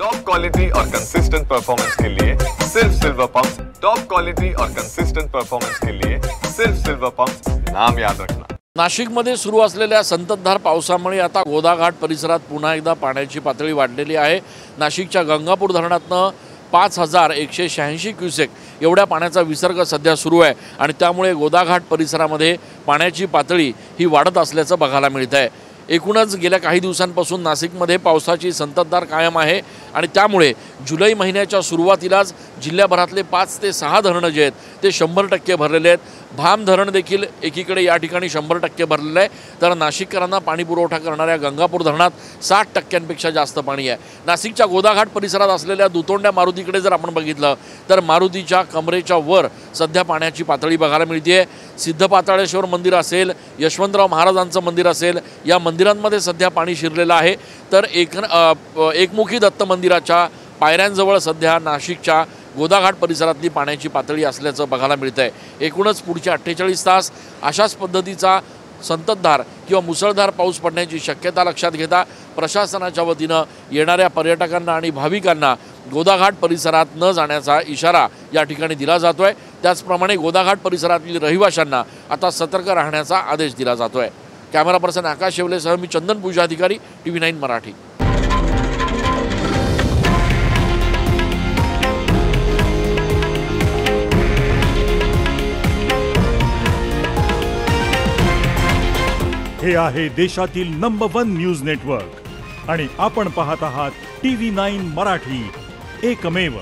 Top quality और consistent performance के लिए सिर्फ सिल्वर पंप्स। टॉप क्वालिटी और कंसिस्टेंट परफॉर्मेंस के लिए सिर्फ सिल्वर पंप्स, नाम याद रखना। नाशिकमध्ये सुरू असलेल्या संततधार पावसामुळे आता गोदाघाट परिसरात पुन्हा एकदा पाण्याची पातळी वाढलेली आहे। नाशिकच्या गंगापूर धरणातनं 5186 क्युसेक एवढ्या पाण्याचा विसर्ग सध्या सुरू आहे आणि त्यामुळे गोदाघाट परिसरामध्ये पाण्याची पातळी ही वाढत असल्याचं बघायला मिळत आहे। एकूणच गेल्या काही दिवसांपासून नाशिकमध्ये पावसाची संततधार कायम आहे आणि त्यामुळे जुलै महिन्याच्या सुरुवातीलाच जिल्ह्याभरातले 5 ते 6 धरणं जे आहेत ते 100% भरलेले आहेत। भाम धरण देखील एकीकडे या ठिकाणी 100% भरलेलं आहे, तर नाशिककरांना पाणी पुरवठा करणाऱ्या गंगापूर धरणात 60%पेक्षा जास्त पाणी आहे। नाशिकच्या गोदाघाट परिसरात असलेल्या दुतोंड्या मारुतीकडे जर आपण बघितलं तर मारुतीच्या कमरेच्या वर सध्या पाण्याची पातळी बघायला मिळते। सिद्धपाताळेश्वर मंदिर असेल, यशवंतराव महाराजांचं मंदिर असेल, या मंदिरांमध्ये सध्या पाणी शिरलेलं आहे। तर एकमुखी दत्त मंदिराच्या पायऱ्यांजवळ सध्या नाशिकच्या गोदाघाट परिसरातली पाण्याची पातळी असल्याचं बघायला मिळतंय। एकूणच पुढचे 48 तास अशाच पद्धतीचा संततधार किंवा मुसळधार पाऊस पडण्याची शक्यता लक्षात घेता प्रशासनाच्या वतीनं येणाऱ्या पर्यटकांना आणि भाविकांना गोदाघाट परिसरात न जाण्याचा इशारा या ठिकाणी दिला जातोय। त्याचप्रमाणे गोदाघाट परिसरातील रहिवाशांना आता सतर्क राहण्याचा आदेश दिला जातोय। कॅमेरा पर्सन आकाश शेवलेसह मी चंदन पूजा अधिकारी, TV9 मराठी। हे आहे देशातील नंबर 1 न्यूज नेटवर्क आणि आपण पाहत आहात TV9 मराठी, एकमेव।